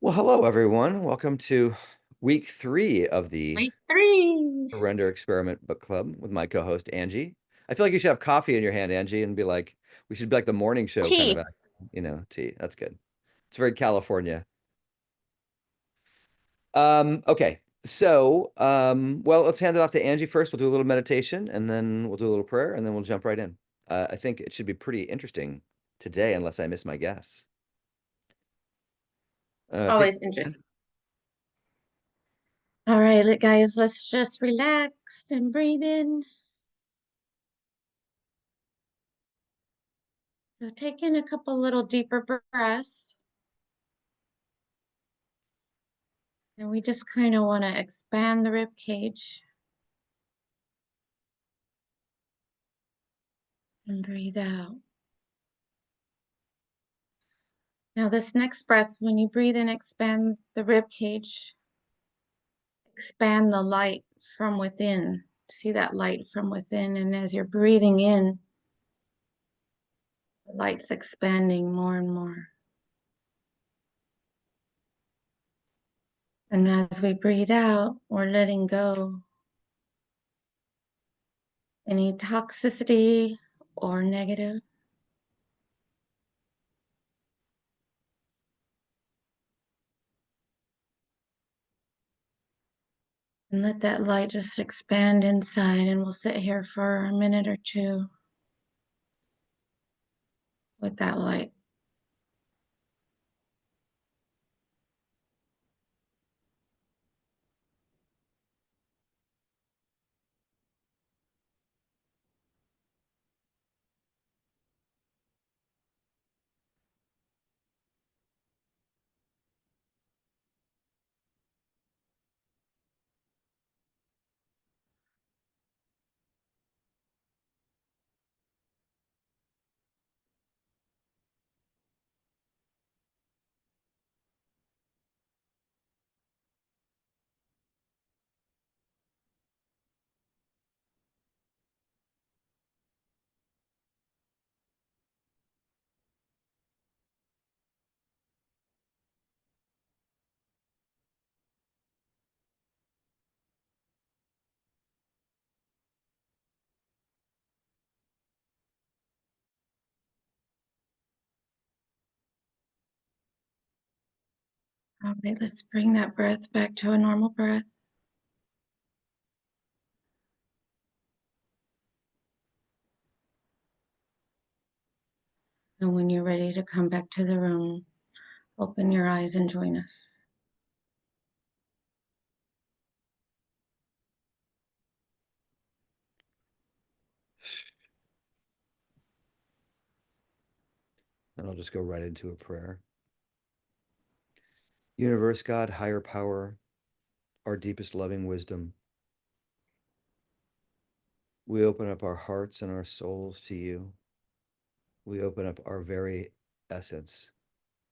Well, hello, everyone. Welcome to week 3 of the Week 3. Surrender Experiment Book Club with my co-host, Angie. I feel like you should have coffee in your hand, Angie, and be like, we should be like the morning show kind of Tea. act, tea. That's good. It's very California. Okay. Well, let's hand it off to Angie first. We'll do a little meditation and then we'll do a little prayer and then we'll jump right in. I think it should be pretty interesting today, unless I miss my guess. Take Always interesting. All right, guys, let's just relax and breathe in. So take in a couple little deeper breaths. And we just kind of want to expand the rib cage and breathe out. Now, this next breath, when you breathe in, expand the rib cage, expand the light from within. See that light from within. And as you're breathing in, the light's expanding more and more. And as we breathe out, we're letting go any toxicity or negative. And let that light just expand inside, and we'll sit here for a minute or two with that light. All right, let's bring that breath back to a normal breath. And when you're ready to come back to the room, open your eyes and join us. And I'll just go right into a prayer. Universe, God, higher power, our deepest loving wisdom, we open up our hearts and our souls to you. We open up our very essence.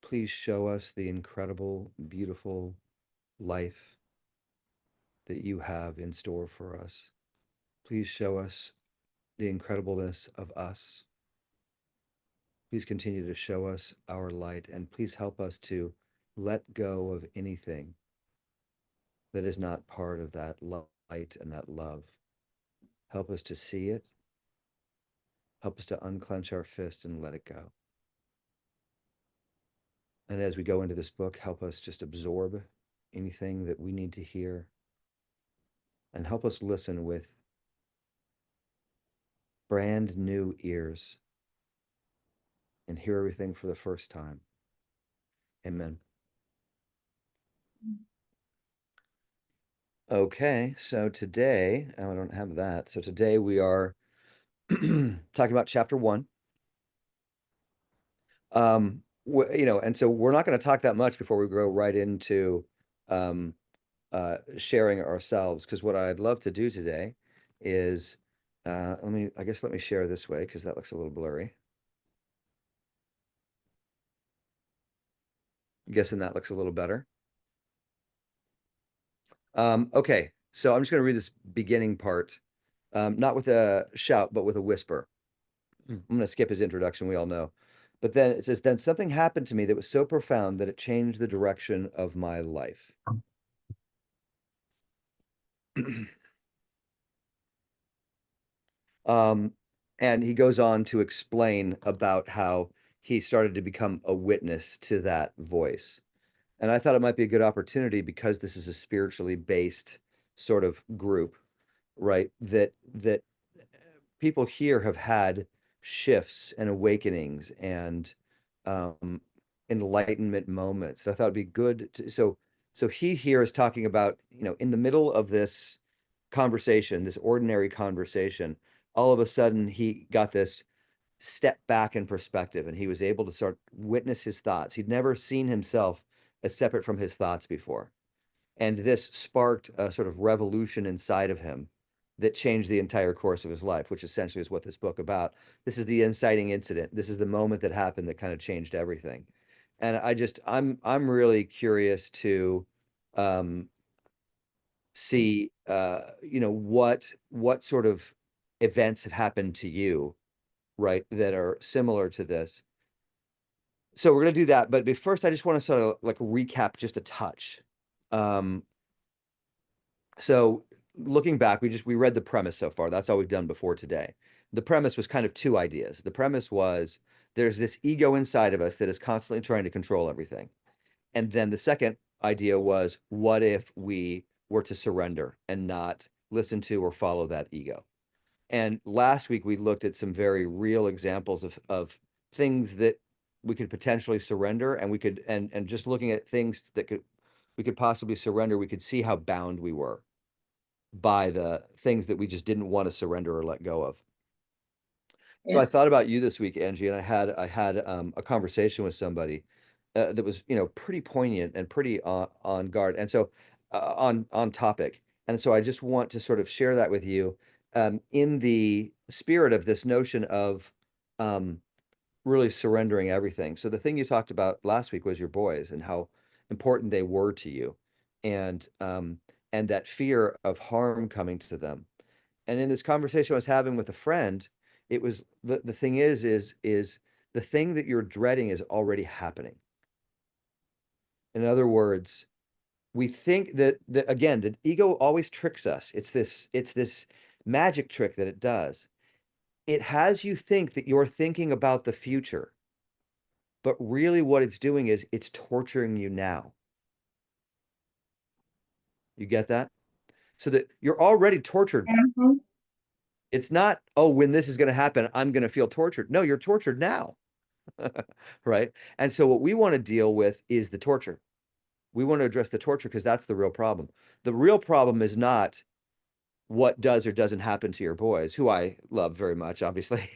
Please show us the incredible, beautiful life that you have in store for us. Please show us the incredibleness of us. Please continue to show us our light, and please help us to let go of anything that is not part of that light and that love. Help us to see it. Help us to unclench our fist and let it go. And as we go into this book, help us just absorb anything that we need to hear and help us listen with brand new ears and hear everything for the first time. Amen. Okay, so today, oh, I don't have that. So today we are talking about chapter 1. And so we're not going to talk that much before we go right into um, sharing ourselves, because what I'd love to do today is let me share this way because that looks a little blurry. I'm guessing that looks a little better. Okay, so I'm just going to read this beginning part, not with a shout, but with a whisper. I'm going to skip his introduction. We all know. But then it says, then something happened to me that was so profound that it changed the direction of my life. Um, and he goes on to explain about how he started to become a witness to that voice. And I thought it might be a good opportunity, because this is a spiritually based sort of group, right? That people here have had shifts and awakenings and um, enlightenment moments. I thought it'd be good to, so he here is talking about, in the middle of this conversation, this ordinary conversation, all of a sudden he got this step back in perspective, and he was able to sort of witness his thoughts. He'd never seen himself as separate from his thoughts before. And this sparked a sort of revolution inside of him that changed the entire course of his life, which essentially is what this book about. This is the inciting incident. This is the moment that happened that kind of changed everything. And I'm really curious to um, see what sort of events have happened to you, right, that are similar to this. So we're gonna do that, but first I just want to sort of like recap just a touch. Um, so looking back, we read the premise so far. That's all we've done before today. The premise was kind of two ideas. The premise was there's this ego inside of us that is constantly trying to control everything. And then the second idea was, what if we were to surrender and not listen to or follow that ego? And last week we looked at some very real examples of things that we could potentially surrender, and we could and just looking at things that we could possibly surrender, we could see how bound we were by the things that we just didn't want to surrender or let go of. So I Yes. thought about you this week, Angie, and I had a conversation with somebody that was, pretty poignant and pretty on guard, and so on topic. And so I just want to sort of share that with you, in the spirit of this notion of um, really surrendering everything. So the thing you talked about last week was your boys and how important they were to you, and that fear of harm coming to them. And in this conversation I was having with a friend, it was the thing is the thing that you're dreading is already happening. In other words, we think that again, the ego always tricks us. It's this magic trick that it does. It has you think that you're thinking about the future, but really what it's doing is it's torturing you now. You get that? So that you're already tortured. Mhm. It's not, oh, when this is going to happen, I'm going to feel tortured. No, you're tortured now. Right? And so what we want to deal with is the torture. We want to address the torture because that's the real problem. The real problem is not what does or doesn't happen to your boys, who I love very much, obviously,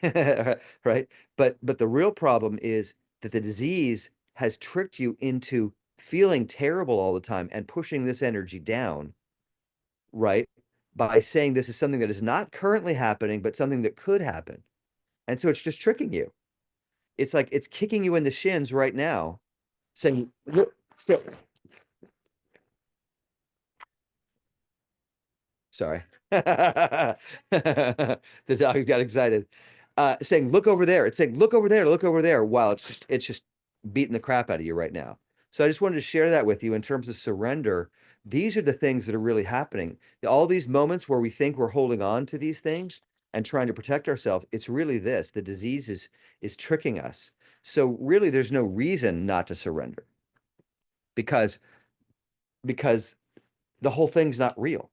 right? But the real problem is that the disease has tricked you into feeling terrible all the time and pushing this energy down, right? By saying this is something that is not currently happening, but something that could happen. And so it's just tricking you. It's like it's kicking you in the shins right now, saying, "Look, so sorry." The dog got excited. Saying, look over there. It's saying, look over there, while it's just beating the crap out of you right now. So I just wanted to share that with you in terms of surrender. These are the things that are really happening. All these moments where we think we're holding on to these things and trying to protect ourselves, it's really this. The disease is tricking us. So really there's no reason not to surrender, because because the whole thing's not real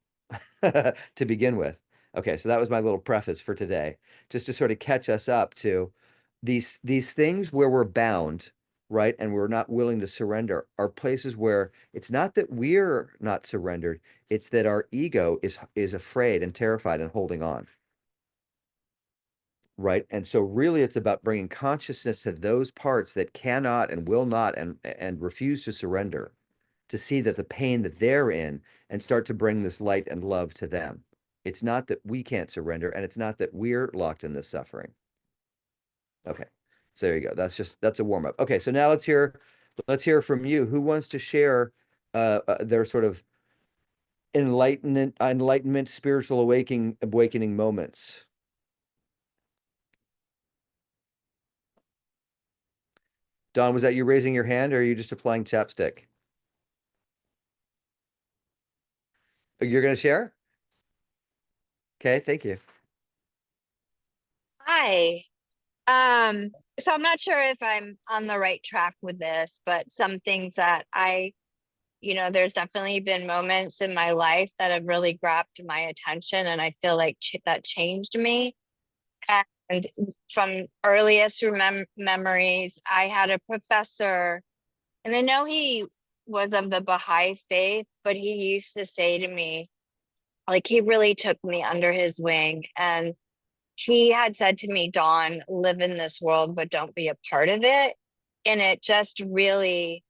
to begin with. Okay, so that was my little preface for today, just to sort of catch us up to these things where we're bound, right? And we're not willing to surrender are places where it's not that we're not surrendered, it's that our ego is afraid and terrified and holding on, right? And so really it's about bringing consciousness to those parts that cannot and will not and refuse to surrender, to see that the pain that they're in and start to bring this light and love to them. It's not that we can't surrender, and it's not that we're locked in this suffering. Okay. So there you go. That's a warm up. Okay, so now let's hear from you. Who wants to share their sort of enlightenment, spiritual awakening moments? Don, was that you raising your hand or are you just applying chapstick? You're gonna share? Okay, thank you. Hi. So I'm not sure if I'm on the right track with this, but some things that there's definitely been moments in my life that have really grabbed my attention, and I feel like that changed me. And from earliest memories, I had a professor, and I know he was of the Baha'i faith, but he used to say to me, like, he really took me under his wing, and he had said to me, Dawn, live in this world, but don't be a part of it. And it just really,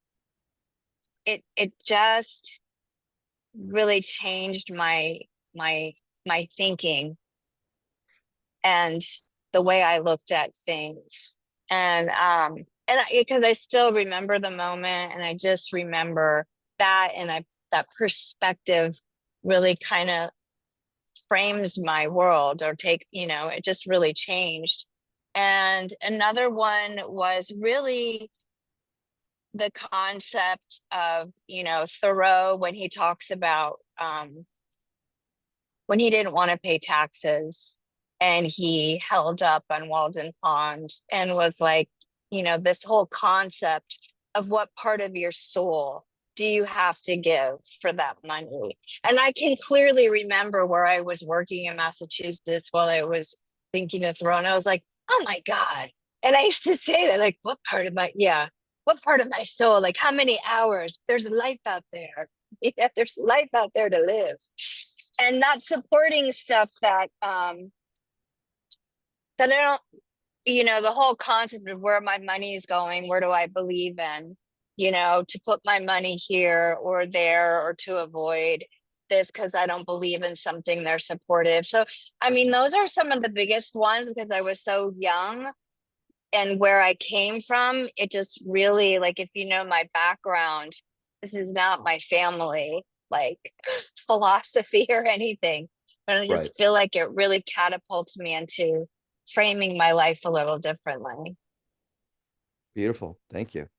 it just really changed my my thinking and the way I looked at things. And because I still remember the moment, and I just remember that, and that perspective really kind of frames my world, or it just really changed. And another one was really the concept of, Thoreau, when he talks about when he didn't want to pay taxes, and he held up on Walden Pond and was like, this whole concept of what part of your soul do you have to give for that money? And I can clearly remember where I was working in Massachusetts while I was thinking of Thoreau, and I was like, oh my God. And I used to say that, like, what part of my soul? Like, how many hours? There's life out there. Yeah, there's life out there to live. And not supporting stuff that I don't, the whole concept of where my money is going, where do I believe in, to put my money here or there, or to avoid this because I don't believe in something they're supportive. So, I mean, those are some of the biggest ones because I was so young, and where I came from, it just really, like, if you know my background, this is not my family, like, philosophy or anything, but I Right. just feel like it really catapulted me into framing my life a little differently. Beautiful. Thank you.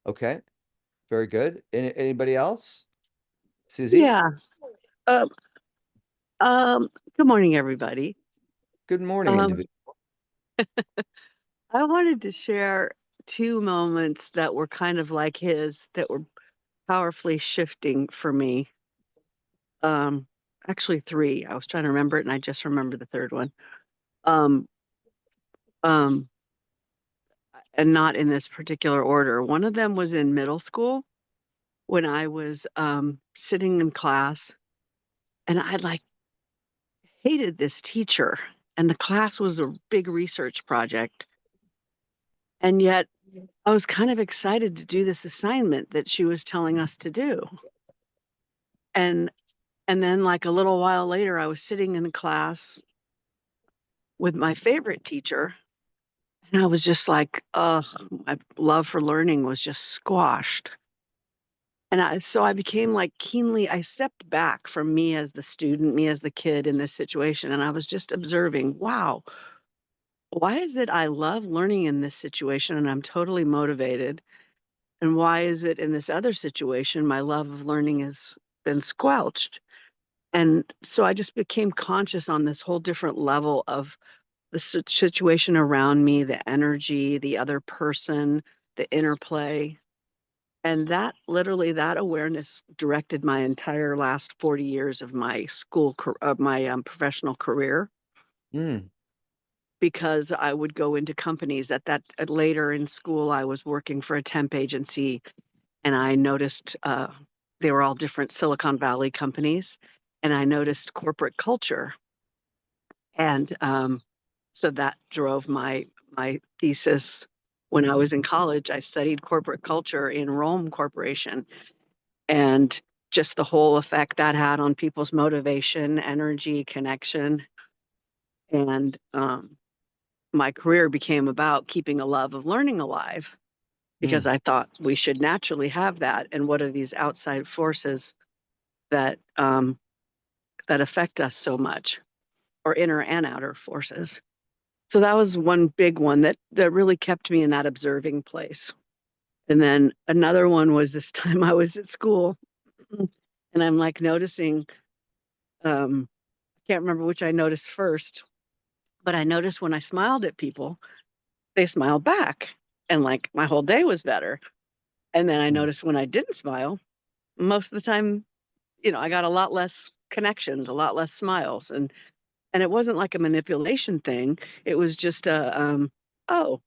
Okay, very good. Anybody else? Susie? Yeah. Um, um, Good morning, everybody. Good morning, Um, individual. I wanted to share two moments that were kind of like his that were powerfully shifting for me. Um, Actually three. I was trying to remember it and I just remembered the third one. Um, um, and not in this particular order. One of them was in middle school when I was sitting in class, and I like hated this teacher, and the class was a big research project. And yet I was kind of excited to do this assignment that she was telling us to do. And and then like a little while later I was sitting in class with my favorite teacher, and I was just like, ugh, my love for learning was just squashed. And I became like I stepped back from me as the student, me as the kid in this situation, and I was just observing, wow, why is it I love learning in this situation and I'm totally motivated? And why is it in this other situation my love of learning has been squelched? And so I just became conscious on this whole different level of the situation around me, the energy, the other person, the interplay. And that literally, that awareness directed my entire last 40 years of my of my professional career, Mm, because I would go into companies later in school. I was working for a temp agency, and I noticed they were all different Silicon Valley companies, and I noticed corporate culture, and so that drove my thesis. When I was in college, I studied corporate culture in Rome Corporation, and just the whole effect that had on people's motivation, energy, connection, and my career became about keeping a love of learning alive, because mm, I thought we should naturally have that. And what are these outside forces that that affect us so much, or inner and outer forces? So that was one big one that really kept me in that observing place. And then another one was this time I was at school and I'm like noticing, I can't remember which I noticed first, but I noticed when I smiled at people, they smiled back and like my whole day was better. And then I Mm. noticed when I didn't smile, most of the time, you know, I got a lot less connections, a lot less smiles. And it wasn't like a manipulation thing. It was just oh,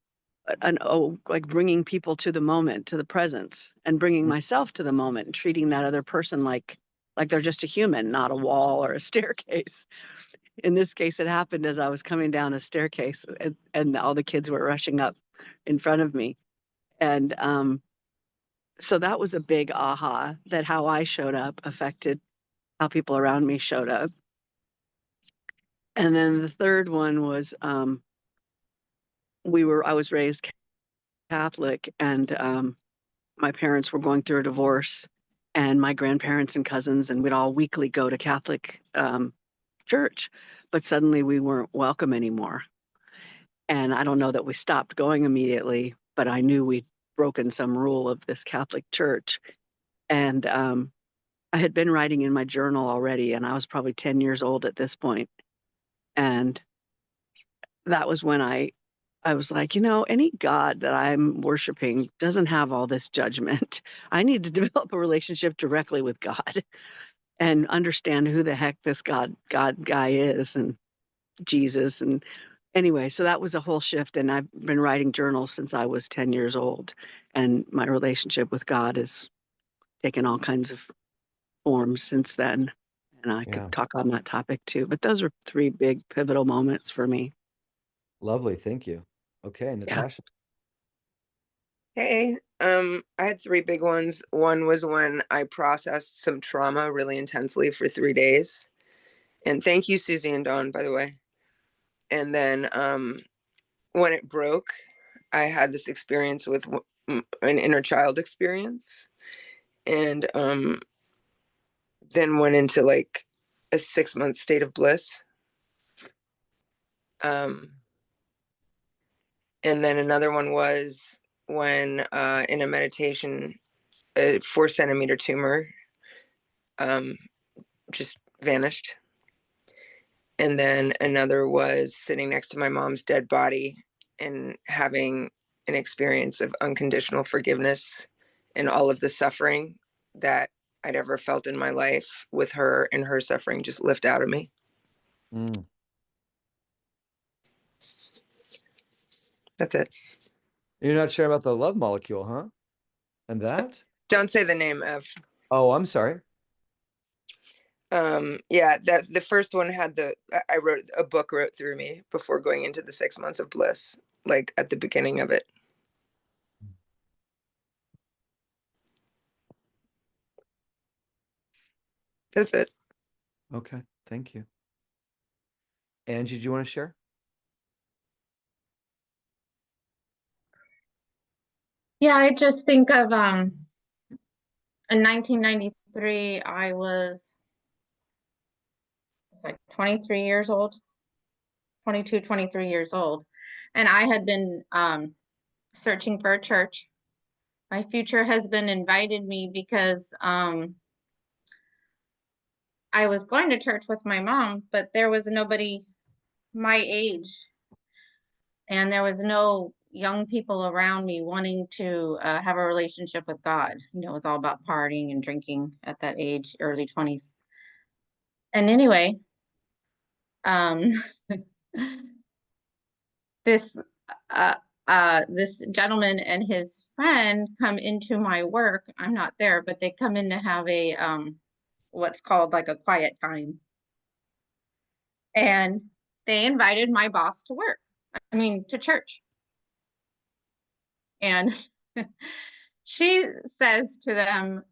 like bringing people to the moment, to the presence, and bringing Mm. myself to the moment and treating that other person like they're just a human, not a wall or a staircase. In this case, it happened as I was coming down a staircase and all the kids were rushing up in front of me. And so that was a big aha that how I showed up affected how people around me showed up. And then the third one was I was raised Catholic and my parents were going through a divorce and my grandparents and cousins and we'd all weekly go to Catholic church, but suddenly we weren't welcome anymore. And I don't know that we stopped going immediately, but I knew we'd broken some rule of this Catholic church. And I had been writing in my journal already, and I was probably 10 years old at this point. And that was when I was like, you know, any God that I'm worshiping doesn't have all this judgment. I need to develop a relationship directly with God and understand who the heck this God guy is and Jesus. And anyway, so that was a whole shift. And I've been writing journals since I was 10 years old. And my relationship with God has taken all kinds of forms since then. And I Yeah. could talk on that topic too. But those are three big pivotal moments for me. Lovely. Thank you. Okay, Yeah. Natasha. Hey, I had three big ones. One was when I processed some trauma really intensely for 3 days. And thank you, Susie and Dawn, by the way. And then when it broke, I had this experience with an inner child experience. And then went into like a 6-month state of bliss. And then another one was when in a meditation, a 4 centimeter tumor just vanished. And then another was sitting next to my mom's dead body and having an experience of unconditional forgiveness and all of the suffering that I'd ever felt in my life with her and her suffering just lift out of me. Mm. That's it. You're not sure about the love molecule, huh? And that? Don't say the name of. Oh, I'm sorry. Yeah, that the first one had I wrote a book wrote through me before going into the 6 months of bliss, like at the beginning of it. That's it. Okay, thank you. Angie, do you want to share? Yeah, I just think of in 1993, I was like 23 years old, 22, 23 years old. And I had been searching for a church. My future husband invited me because I was going to church with my mom, but there was nobody my age, and there was no young people around me wanting to have a relationship with God. You know, it was all about partying and drinking at that age, early 20s. And anyway, um, this this gentleman and his friend come into my work. I'm not there, but they come in to have a what's called like a quiet time. And they invited my boss to work. I mean, to church. And she says to them,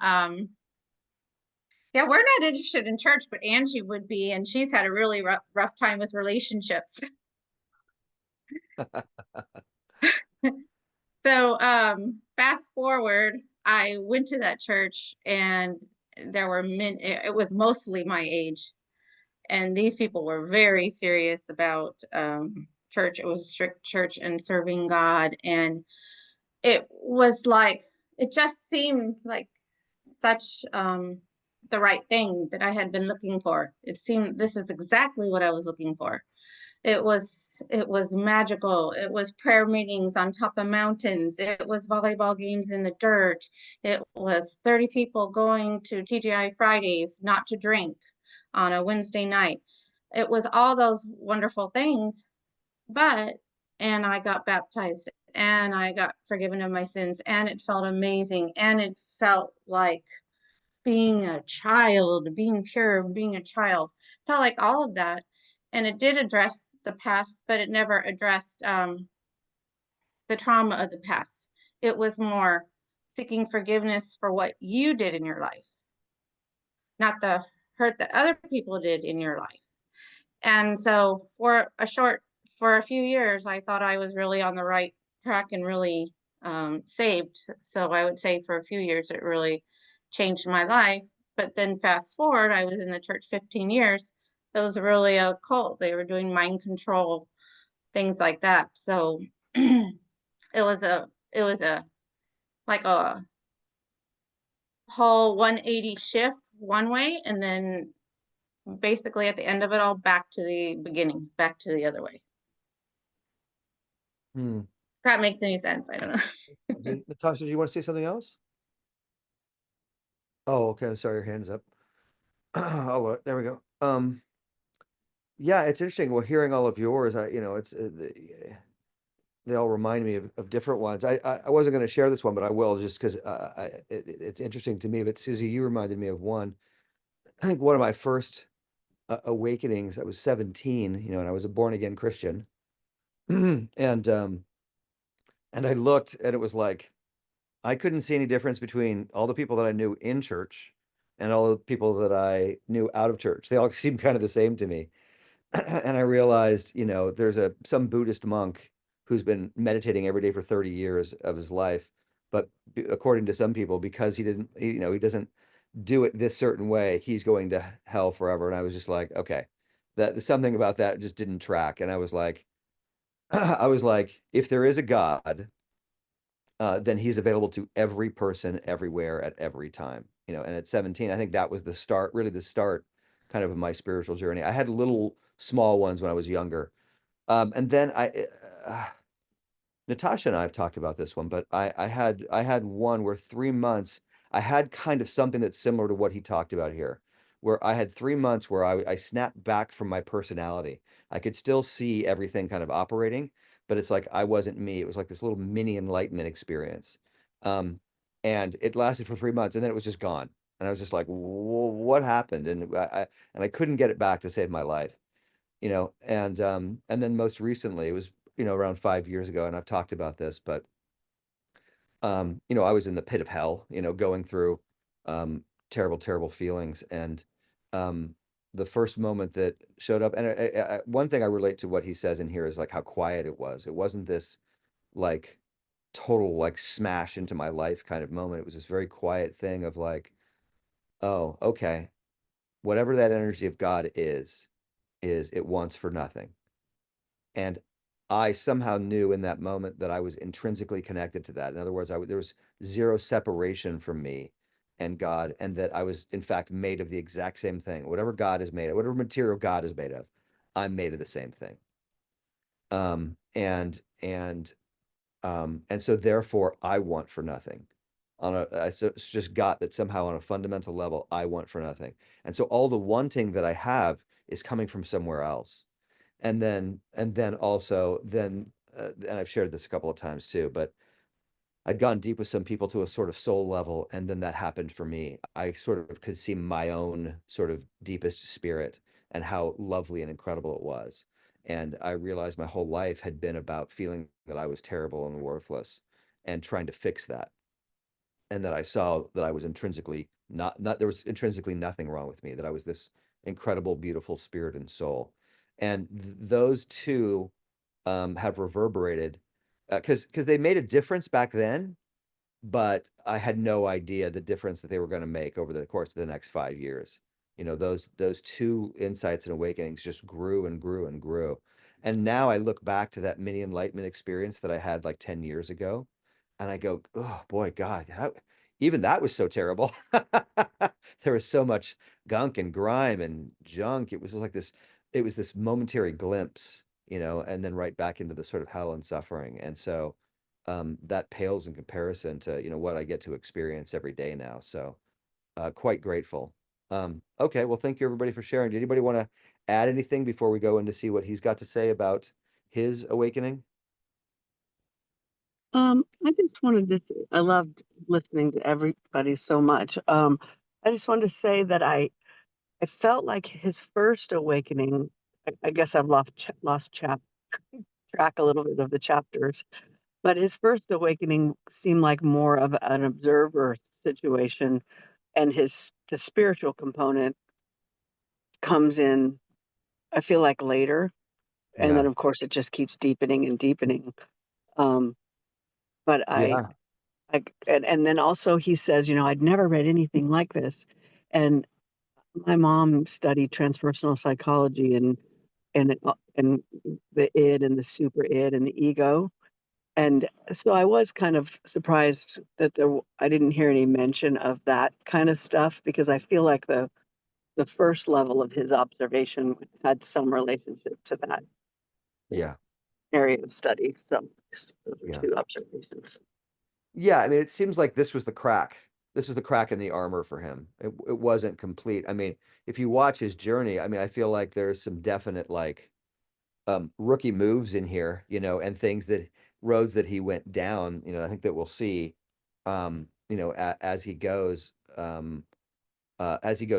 yeah, we're not interested in church, but Angie would be, and she's had a really rough time with relationships. So fast forward, I went to that church and there were it was mostly my age. And these people were very serious about church. It was a strict church and serving God. And it was like, it just seemed like such the right thing that I had been looking for. It seemed this is exactly what I was looking for. It was magical. It was prayer meetings on top of mountains. It was volleyball games in the dirt. It was 30 people going to TGI Fridays not to drink on a Wednesday night. It was all those wonderful things, and I got baptized and I got forgiven of my sins and it felt amazing and it felt like being a child, being pure, being a child, felt like all of that. And it did address the past, but it never addressed the trauma of the past. It was more seeking forgiveness for what you did in your life, not the hurt that other people did in your life. And so for a few years, I thought I was really on the right track and really saved. So I would say for a few years, it really changed my life. But then fast forward, I was in the church 15 years. That was really a cult. They were doing mind control, things like that. So it was a like a whole 180 shift one way, and then basically at the end of it all, back to the beginning, back to the other way. Hmm. If that makes any sense. I don't know. Natasha, do you want to say something else? Oh, okay. I'm sorry, your hand's up. Oh, there we go. Yeah, it's interesting. Well, hearing all of yours, it's they all remind me of different ones. I wasn't going to share this one, but I will just because it's interesting to me. But Susie, you reminded me of one. I think one of my first awakenings. I was 17, and I was a born again Christian, and I looked, and it was like I couldn't see any difference between all the people that I knew in church and all the people that I knew out of church. They all seemed kind of the same to me. And I realized, there's some Buddhist monk who's been meditating every day for 30 years of his life, but according to some people, because he doesn't do it this certain way, he's going to hell forever. And I was just like, okay, that something about that just didn't track. And I was like, I was like, if there is a God, then he's available to every person everywhere at every time. And at 17, I think that was the start, really the start kind of my spiritual journey. I had little small ones when I was younger. And then Natasha and I have talked about this one, but I had one where 3 months I had kind of something that's similar to what he talked about here, where I had 3 months where I snapped back from my personality. I could still see everything kind of operating, but it's like I wasn't me. It was like this little mini enlightenment experience. Um, and it lasted for 3 months and then it was just gone. And I was just like, what happened? And I couldn't get it back to save my life, and then most recently it was, around 5 years ago, and I've talked about this, but I was in the pit of hell, going through terrible, terrible feelings. And the first moment that showed up, and one thing I relate to what he says in here is like how quiet it was. It wasn't this like total like smash into my life kind of moment. It was this very quiet thing of like, oh, okay, whatever that energy of God is it wants for nothing. And I somehow knew in that moment that I was intrinsically connected to that. In other words, there was zero separation from me and God, and that I was in fact made of the exact same thing. Whatever God is made of, whatever material God is made of, I'm made of the same thing. And so therefore I want for nothing. It's just got that somehow on a fundamental level, I want for nothing. And so all the wanting that I have is coming from somewhere else. And then also and I've shared this a couple of times too, but I'd gone deep with some people to a sort of soul level, and then that happened for me. I sort of could see my own sort of deepest spirit and how lovely and incredible it was. And I realized my whole life had been about feeling that I was terrible and worthless and trying to fix that. And that I saw that I was intrinsically not there was intrinsically nothing wrong with me, that I was this incredible, beautiful spirit and soul. And those two have reverberated because they made a difference back then, but I had no idea the difference that they were going to make over the course of the next 5 years. Those two insights and awakenings just grew and grew and grew. And now I look back to that mini enlightenment experience that I had like 10 years ago, and I go, oh boy, God, even that was so terrible. There was so much gunk and grime and junk. It was just like this, it was this momentary glimpse, and then right back into the sort of hell and suffering. And so that pales in comparison to, what I get to experience every day now. So quite grateful. Okay, well, thank you everybody for sharing. Did anybody want to add anything before we go in to see what he's got to say about his awakening? I just wanted to say, I loved listening to everybody so much. I just wanted to say that I felt like his first awakening, I guess I've lost track a little bit of the chapters, but his first awakening seemed like more of an observer situation, and the spiritual component comes in, I feel like later, and Yeah. then of course it just keeps deepening and deepening. Um, but Yeah. and then also he says, I'd never read anything like this, and my mom studied transpersonal psychology and the id and the super id and the ego. And so I was kind of surprised that I didn't hear any mention of that kind of stuff, because I feel like the first level of his observation had some relationship to that Yeah. area of study. So those are Yeah. two observations. Yeah. I mean, it seems like this was the crack. This was the crack in the armor for him. It wasn't complete. I mean, if you watch his journey, I mean, I feel like there's some definite like rookie moves in here, and things that roads that he went down, I think that we'll see as he goes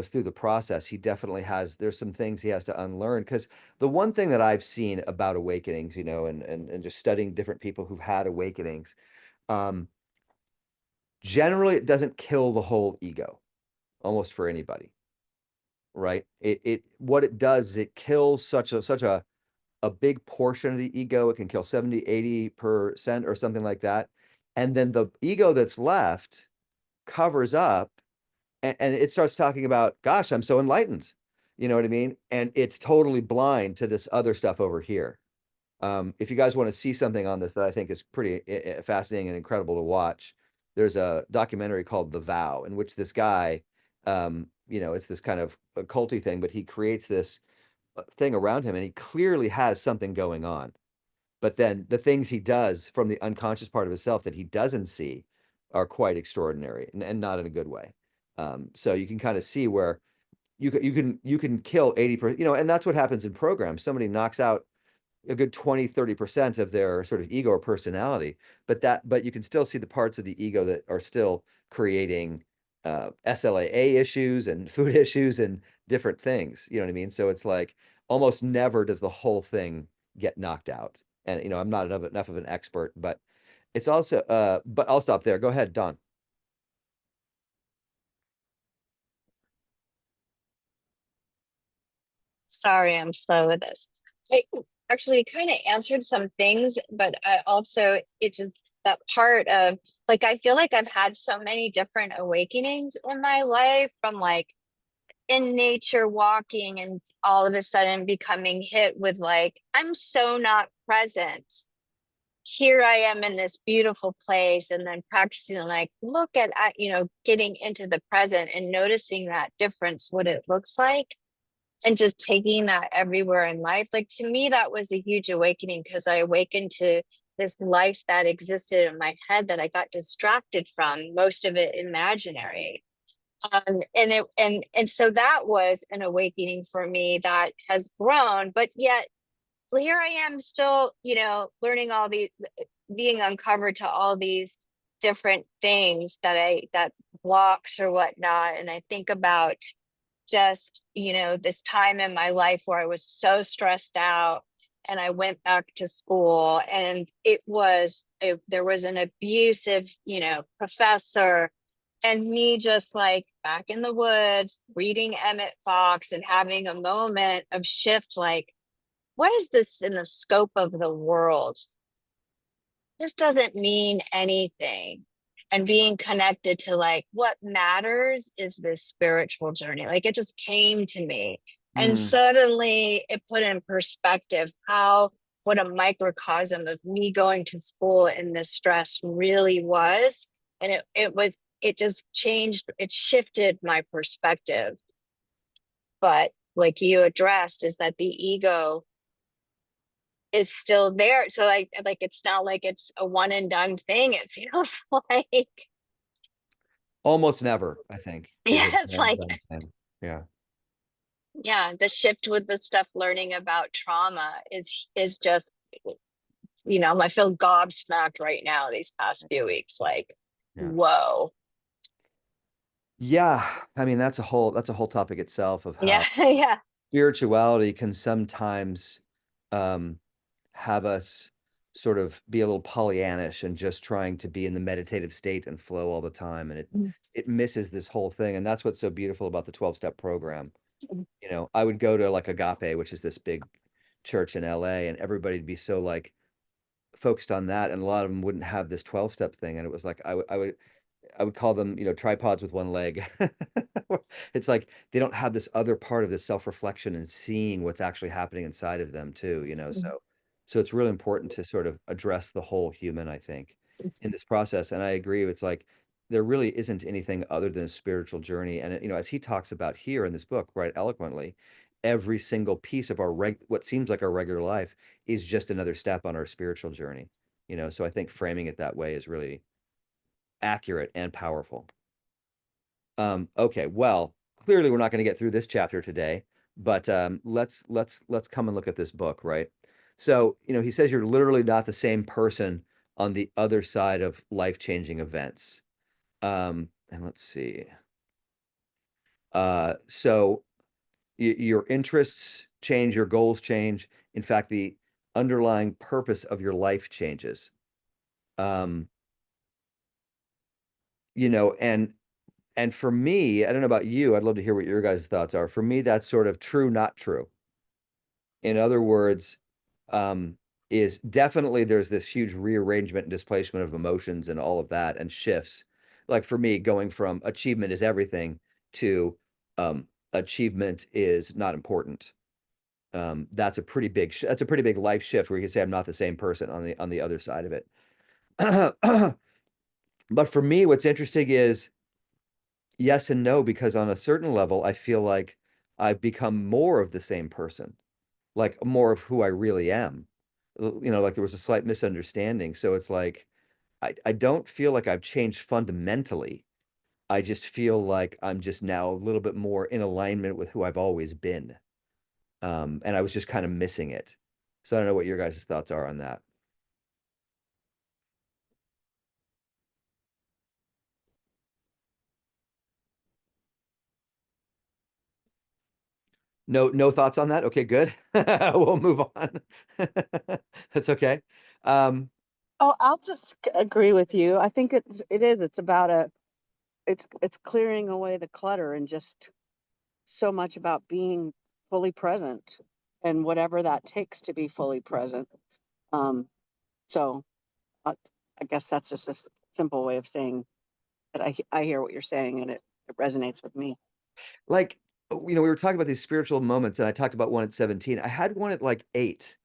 through the process. He definitely there's some things he has to unlearn, because the one thing that I've seen about awakenings, and just studying different people who've had awakenings, um generally it doesn't kill the whole ego almost for anybody, right? It what it does is it kills such a big portion of the ego. It can kill 70-80% or something like that. And then the ego that's left covers up, and it starts talking about, gosh, I'm so enlightened. You know what I mean? And it's totally blind to this other stuff over here. If you guys want to see something on this that I think is pretty fascinating and incredible to watch, there's a documentary called The Vow, in which this guy, it's this kind of occulty thing, but he creates this thing around him, and he clearly has something going on. But then the things he does from the unconscious part of himself that he doesn't see are quite extraordinary, and not in a good way. So you can kind of see where you can kill 80%, and that's what happens in programs. Somebody knocks out a good 20-30% of their sort of ego or personality, but you can still see the parts of the ego that are still creating SLAA issues and food issues and different things. You know what I mean? So it's like almost never does the whole thing get knocked out. And I'm not enough of an expert, but it's also but I'll stop there. Go ahead, Don. Sorry, I'm slow with this. I actually kind of answered some things, but I also, it's just that part of like, I feel like I've had so many different awakenings in my life, from like in nature walking and all of a sudden becoming hit with like, I'm so not present. Here I am in this beautiful place, and then practicing like, look at, getting into the present and noticing that difference, what it looks like, and just taking that everywhere in life. Like, to me, that was a huge awakening, because I awakened to this life that existed in my head that I got distracted from, most of it imaginary. And so that was an awakening for me that has grown, but yet here I am still, learning all these, being uncovered to all these different things that blocks or whatnot. And I think about just, this time in my life where I was so stressed out, and I went back to school, and there was an abusive, professor, and me just like back in the woods reading Emmett Fox and having a moment of shift, like, what is this in the scope of the world? This doesn't mean anything. And being connected to like what matters is this spiritual journey. Like, it just came to me. And Mm. suddenly it put in perspective how what a microcosm of me going to school in this stress really was. And it just changed, it shifted my perspective. But like you addressed, is that the ego is still there. So like it's not like it's a one and done thing. It feels like Almost never, I think, is yeah, a it's one and like done thing. Yeah. yeah, the shift with the stuff learning about trauma is just I feel gobsmacked right now these past few weeks. Like, Yeah. whoa. Yeah. I mean, that's a whole topic itself of Yeah, how yeah. spirituality can sometimes have us sort of be a little Pollyannish and just trying to be in the meditative state and flow all the time. And Mm. it misses this whole thing. And that's what's so beautiful about the 12-step program. Mm. You know, I would go to like Agape, which is this big church in LA, and everybody'd be so like focused on that. And a lot of them wouldn't have this 12-step thing. And it was like, I would call them, tripods with one leg. It's like they don't have this other part of this self-reflection and seeing what's actually happening inside of them too, Mm. So it's really important to sort of address the whole human, I think, in this process. And I agree, it's like there really isn't anything other than a spiritual journey. And as he talks about here in this book, right, eloquently, every single piece of our what seems like our regular life is just another step on our spiritual journey. So I think framing it that way is really accurate and powerful. Okay, well, clearly we're not going to get through this chapter today, but let's come and look at this book, right? So, he says you're literally not the same person on the other side of life-changing events. And let's see. So your interests change, your goals change. In fact, the underlying purpose of your life changes. Um, and for me, I don't know about you, I'd love to hear what your guys' thoughts are. For me, that's sort of true, not true. In other words, is definitely there's this huge rearrangement and displacement of emotions and all of that and shifts. Like for me, going from achievement is everything to achievement is not important. That's a pretty big life shift where you can say I'm not the same person on the other side of it. But for me, what's interesting is yes and no, because on a certain level, I feel like I've become more of the same person, like more of who I really am. Like there was a slight misunderstanding. So it's like, I don't feel like I've changed fundamentally. I just feel like I'm just now a little bit more in alignment with who I've always been. And I was just kind of missing it. So I don't know what your guys' thoughts are on that. No thoughts on that? Okay, good. We'll move on. That's okay. Um, Oh, I'll just agree with you. I think it's about it's clearing away the clutter and just so much about being fully present and whatever that takes to be fully present. Um, so I guess that's just a simple way of saying that I hear what you're saying and it resonates with me. like, we were talking about these spiritual moments, and I talked about one at 17. I had one at like 8.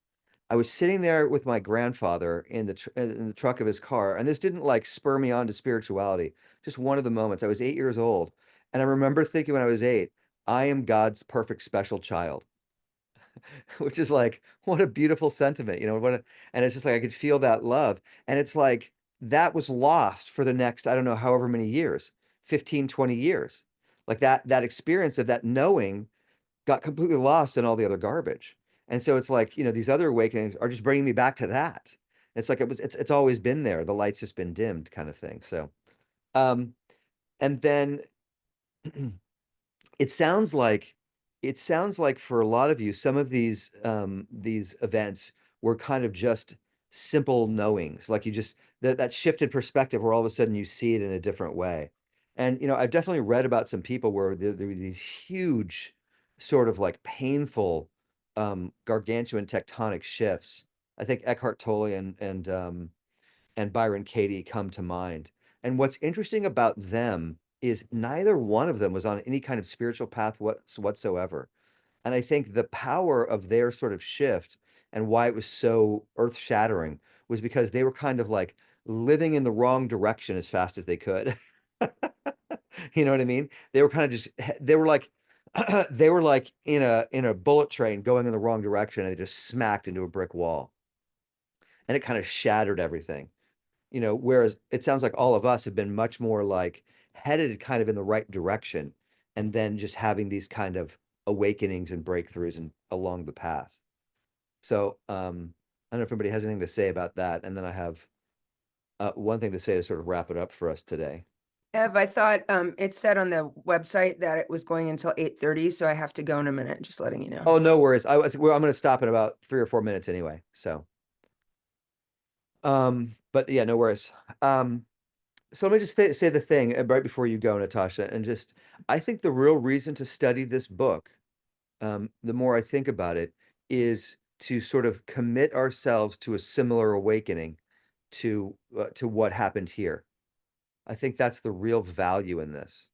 I was sitting there with my grandfather in the truck of his car, and this didn't like spur me on to spirituality. Just one of the moments. I was 8 years old, and I remember thinking when I was 8, I am God's perfect special child, which is like what a beautiful sentiment, and it's just like I could feel that love, and it's like that was lost for the next I don't know however many years, 15, 20 years, like that experience of that knowing got completely lost in all the other garbage. And so it's like, these other awakenings are just bringing me back to that. It's like it's always been there. The light's just been dimmed kind of thing. So, um, and then it sounds like for a lot of you, some of these events were kind of just simple knowings. Like you just that shifted perspective where all of a sudden you see it in a different way. And I've definitely read about some people where there were these huge, sort of like painful, gargantuan tectonic shifts. I think Eckhart Tolle and Byron Katie come to mind. And what's interesting about them is neither one of them was on any kind of spiritual path whatsoever. And I think the power of their sort of shift and why it was so earth shattering was because they were kind of like living in the wrong direction as fast as they could. You know what I mean? They were kind of just they were like they were like in a bullet train going in the wrong direction, and they just smacked into a brick wall. And it kind of shattered everything. You know, whereas it sounds like all of us have been much more like headed kind of in the right direction, and then just having these kind of awakenings and breakthroughs and along the path. So I don't know if anybody has anything to say about that. And then I have one thing to say to sort of wrap it up for us today. Ev, I thought it said on the website that it was going until 8:30, so I have to go in a minute, just letting you know. Oh, no worries. I'm going to stop in about 3 or 4 minutes anyway. So, but yeah, no worries. So let me just say the thing right before you go, Natasha, and just, I think the real reason to study this book, the more I think about it, is to sort of commit ourselves to a similar awakening to what happened here. I think that's the real value in this.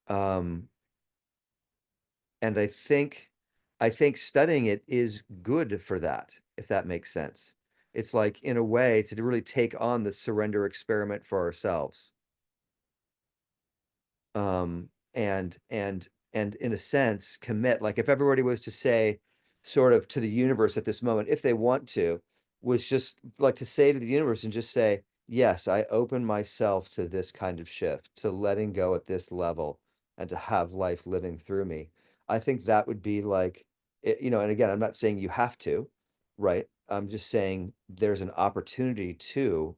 And I think studying it is good for that, if that makes sense. It's like, in a way, to really take on the surrender experiment for ourselves. And in a sense, commit, like if everybody was to say sort of to the universe at this moment, if they want to, was just like to say to the universe and just say, yes, I open myself to this kind of shift, to letting go at this level and to have life living through me. I think that would be like, you know, and again, I'm not saying you have to, right? I'm just saying there's an opportunity to,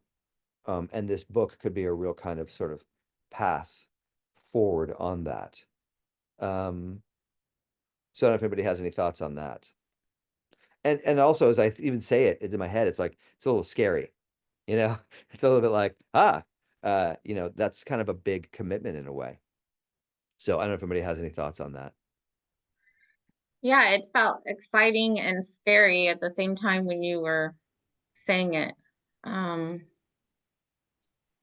and this book could be a real kind of sort of path forward on that. So I don't know if anybody has any thoughts on that. And also, as I even say it, it's in my head, it's like, it's a little scary, you know, it's a little bit like, you know, that's kind of a big commitment in a way. So I don't know if anybody has any thoughts on that. Yeah, it felt exciting and scary at the same time when you were saying it.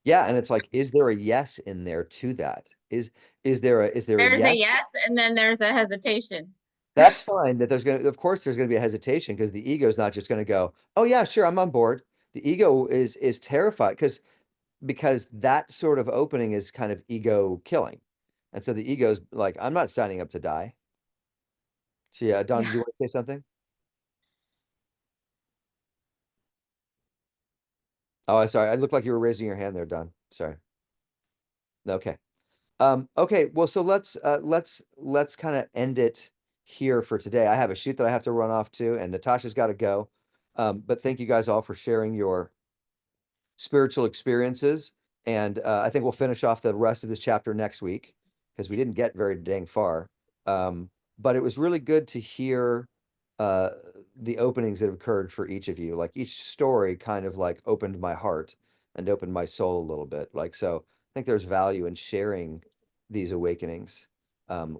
Yeah. And it's like, is there a yes in there to that? Is there a There's a yes? yes, and then there's a hesitation. That's fine. That of course there's gonna be a hesitation, because the ego is not just gonna go, oh yeah, sure, I'm on board. The ego is terrified because that sort of opening is kind of ego killing. And so the ego's like, I'm not signing up to die. So yeah, Don, did you want to say something? Oh, I sorry. I looked like you were raising your hand there, Don. Sorry. Okay. Okay, well, so let's kind of end it here for today. I have a shoot that I have to run off to, and Natasha's got to go. But thank you guys all for sharing your spiritual experiences. And I think we'll finish off the rest of this chapter next week, because we didn't get very dang far. But it was really good to hear the openings that have occurred for each of you. Like, each story kind of like opened my heart and opened my soul a little bit. Like, so I think there's value in sharing these awakenings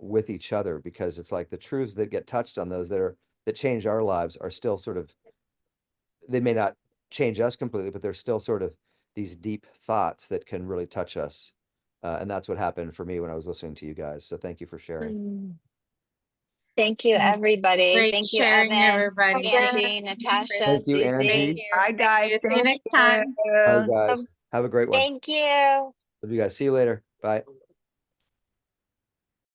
with each other, because it's like the truths that get touched on, those that change our lives, are still sort of, they may not change us completely, but they're still sort of these deep thoughts that can really touch us. And that's what happened for me when I was listening to you guys. So thank you for sharing. Thank you, everybody. Great Thank you, sharing, Evan, everybody. Angie, Natasha, Thank you, Susie. Angie. Bye, guys. See you Thank next time. Bye, you. guys. Have a great one. Thank you. Love you guys. See you later. Bye.